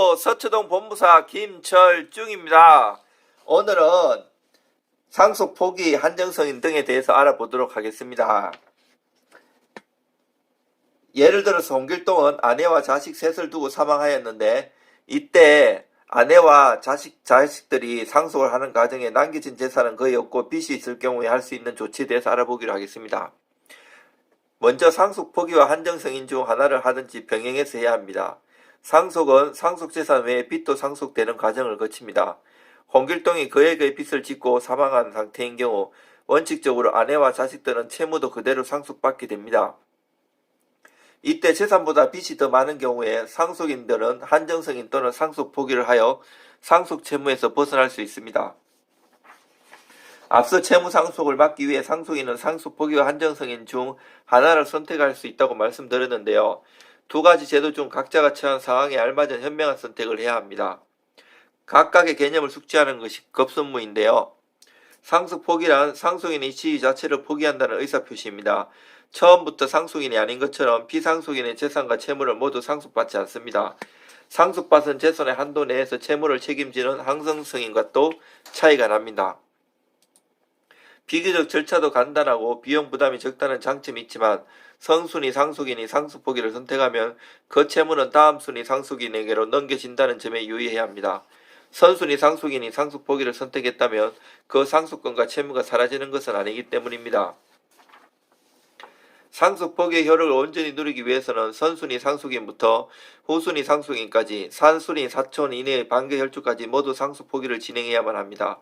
안녕하세요. 서초동 본부사 김철중입니다. 오늘은 상속 포기 한정성인 등에 대해서 알아보도록 하겠습니다. 예를 들어서 홍길동은 아내와 자식 셋을 두고 사망하였는데 이때 아내와 자식들이 상속을 하는 과정에 남겨진 재산은 거의 없고 빚이 있을 경우에 할 수 있는 조치에 대해서 알아보기로 하겠습니다. 먼저 상속 포기와 한정성인 중 하나를 하든지 병행해서 해야 합니다. 상속은 상속재산 외에 빚도 상속되는 과정을 거칩니다. 홍길동이 그에게 빚을 짓고 사망한 상태인 경우 원칙적으로 아내와 자식들은 채무도 그대로 상속받게 됩니다. 이때 재산보다 빚이 더 많은 경우에 상속인들은 한정성인 또는 상속 포기를 하여 상속 채무에서 벗어날 수 있습니다. 앞서 채무 상속을 막기 위해 상속인은 상속 포기와 한정성인 중 하나를 선택할 수 있다고 말씀드렸는데요. 두 가지 제도 중 각자가 처한 상황에 알맞은 현명한 선택을 해야 합니다. 각각의 개념을 숙지하는 것이 급선무인데요. 상속 포기란 상속인이 지위 자체를 포기한다는 의사표시입니다. 처음부터 상속인이 아닌 것처럼 비상속인의 재산과 채무를 모두 상속받지 않습니다. 상속받은 재산의 한도 내에서 채무를 책임지는 항상성인과 또 차이가 납니다. 비교적 절차도 간단하고 비용 부담이 적다는 장점이 있지만 선순위 상속인이 상속 포기를 선택하면 그 채무는 다음 순위 상속인에게로 넘겨진다는 점에 유의해야 합니다. 선순위 상속인이 상속 포기를 선택했다면 그 상속권과 채무가 사라지는 것은 아니기 때문입니다. 상속 포기의 효력을 온전히 누리기 위해서는 선순위 상속인부터 후순위 상속인까지 산순위 사촌 이내의 반개 혈족까지 모두 상속 포기를 진행해야만 합니다.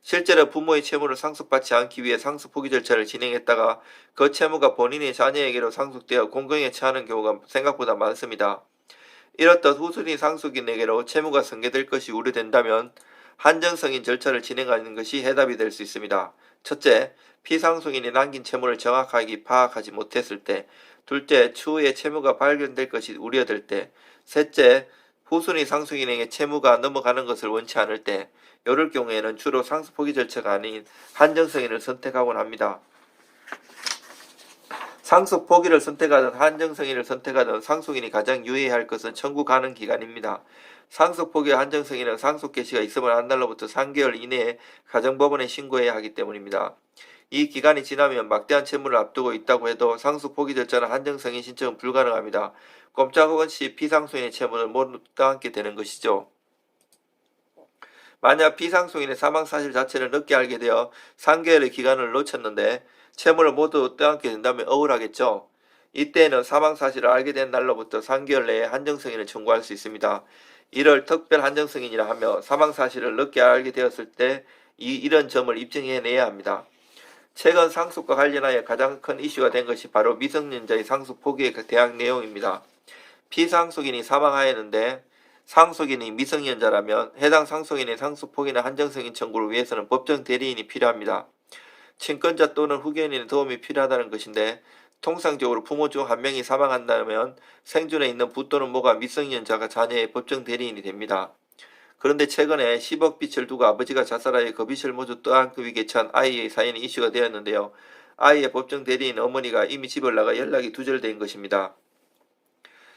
실제로 부모의 채무를 상속받지 않기 위해 상속 포기 절차를 진행했다가 그 채무가 본인의 자녀에게로 상속되어 공경에 처하는 경우가 생각보다 많습니다. 이렇듯 후순위 상속인에게로 채무가 전개될 것이 우려된다면 한정성인 절차를 진행하는 것이 해답이 될 수 있습니다. 첫째, 피상속인이 남긴 채무를 정확하게 파악하지 못했을 때. 둘째, 추후에 채무가 발견될 것이 우려될 때. 셋째, 후순위 상속인에게 채무가 넘어가는 것을 원치 않을 때. 이럴 경우에는 주로 상속 포기 절차가 아닌 한정성인을 선택하곤 합니다. 상속 포기를 선택하든 한정성인을 선택하든 상속인이 가장 유의해야 할 것은 청구 가능 기간입니다. 상속 포기와 한정성인은 상속 개시가 있음을 한 날로부터 3개월 이내에 가정법원에 신고해야 하기 때문입니다. 이 기간이 지나면 막대한 채무를 앞두고 있다고 해도 상속 포기 절차나 한정성인 신청은 불가능합니다. 꼼짝없이 피상속인의 채무를 모두 떠안게 되는 것이죠. 만약 피상속인의 사망 사실 자체를 늦게 알게 되어 3개월의 기간을 놓쳤는데 채무를 모두 떠안게 된다면 억울하겠죠. 이때에는 사망 사실을 알게 된 날로부터 3개월 내에 한정성인을 청구할 수 있습니다. 이를 특별 한정성인이라 하며 사망 사실을 늦게 알게 되었을 때 이런 점을 입증해내야 합니다. 최근 상속과 관련하여 가장 큰 이슈가 된 것이 바로 미성년자의 상속 포기에 대한 내용입니다. 피상속인이 사망하였는데 상속인이 미성년자라면 해당 상속인의 상속 포기나 한정성인 청구를 위해서는 법정 대리인이 필요합니다. 친권자 또는 후견인의 도움이 필요하다는 것인데 통상적으로 부모 중 한 명이 사망한다면 생존에 있는 부 또는 모가 미성년자가 자녀의 법정 대리인이 됩니다. 그런데 최근에 10억 빚을 두고 아버지가 자살하여 그 빚을 모두 떠안기 위해 처한 아이의 사연이 이슈가 되었는데요. 아이의 법정 대리인 어머니가 이미 집을 나가 연락이 두절된 것입니다.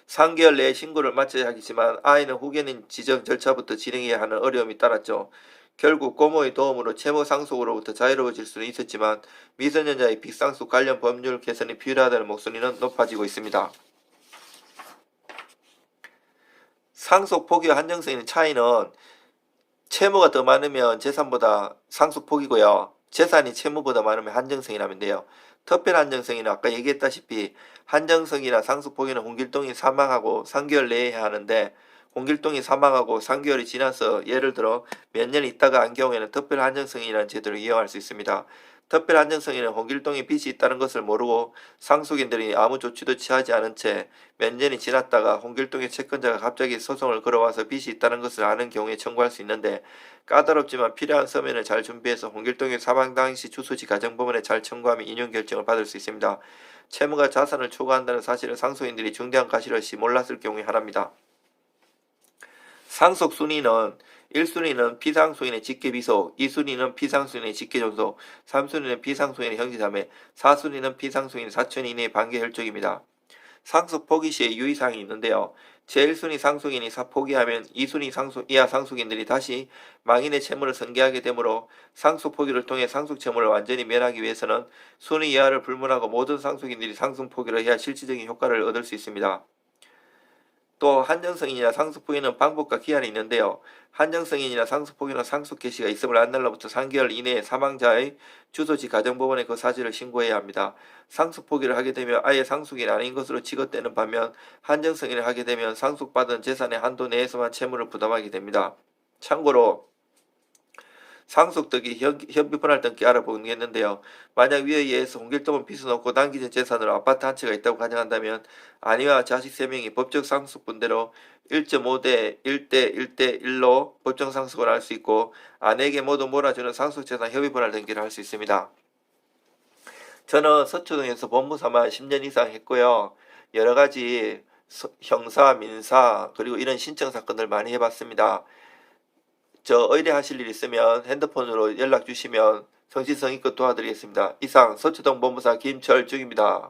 3개월 내에 신고를 마쳐야 하겠지만 아이는 후견인 지정 절차부터 진행해야 하는 어려움이 따랐죠. 결국 고모의 도움으로 채무 상속으로부터 자유로워질 수는 있었지만 미성년자의 빚상속 관련 법률 개선이 필요하다는 목소리는 높아지고 있습니다. 상속 포기와 한정성인의 차이는 채무가 더 많으면 재산보다 상속 포기고요. 재산이 채무보다 많으면 한정성이라면 돼요. 특별 한정성인은 아까 얘기했다시피 한정성이나 상속 포기는 홍길동이 사망하고 3개월 내에 해야 하는데 홍길동이 사망하고 3개월이 지나서 예를 들어 몇 년 있다가 한 경우에는 특별 한정성인이라는 제도를 이용할 수 있습니다. 특별 한정성인은 홍길동이 빚이 있다는 것을 모르고 상속인들이 아무 조치도 취하지 않은 채 몇 년이 지났다가 홍길동의 채권자가 갑자기 소송을 걸어와서 빚이 있다는 것을 아는 경우에 청구할 수 있는데 까다롭지만 필요한 서면을 잘 준비해서 홍길동의 사망 당시 주소지 가정법원에 잘 청구하면 인용 결정을 받을 수 있습니다. 채무가 자산을 초과한다는 사실을 상속인들이 중대한 과실없이 몰랐을 경우에 하나입니다. 상속 순위는 1순위는 피상속인의 직계비속, 2순위는 피상속인의 직계존속, 3순위는 피상속인의 형제자매, 4순위는 피상속인의 사촌 이내의 반계혈족입니다. 상속 포기 시에 유의사항이 있는데요. 제1순위 상속인이 포기하면 2순위 이하 상속인들이 다시 망인의 채무를 승계하게 되므로 상속 포기를 통해 상속 채무를 완전히 면하기 위해서는 순위 이하를 불문하고 모든 상속인들이 상속 포기를 해야 실질적인 효과를 얻을 수 있습니다. 또 한정승인이나 상속포기는 방법과 기한이 있는데요. 한정승인이나 상속포기는 상속 개시가 있음을 안 날로부터 3개월 이내에 사망자의 주소지 가정법원에 그 사실을 신고해야 합니다. 상속포기를 하게 되면 아예 상속인이 아닌 것으로 취급되는 반면 한정승인을 하게 되면 상속받은 재산의 한도 내에서만 채무를 부담하게 됩니다. 참고로 상속덕이 현비분할 등기 알아보겠는데요. 만약 위에 의해서 홍길동은 빚을 넣고 남기진 재산으로 아파트 한 채가 있다고 가정한다면 아내와 자식 3명이 법적 상속분대로 1.5대 1대 1대 1로 법정 상속을 할 수 있고 아내에게 모두 몰아주는 상속재산 협의분할 등기를 할 수 있습니다. 저는 서초동에서 법무사만 10년 이상 했고요. 여러가지 형사, 민사 그리고 이런 신청 사건들 많이 해봤습니다. 의뢰하실 일 있으면 핸드폰으로 연락 주시면 성실성의껏 도와드리겠습니다. 이상 서초동 법무사 김철중입니다.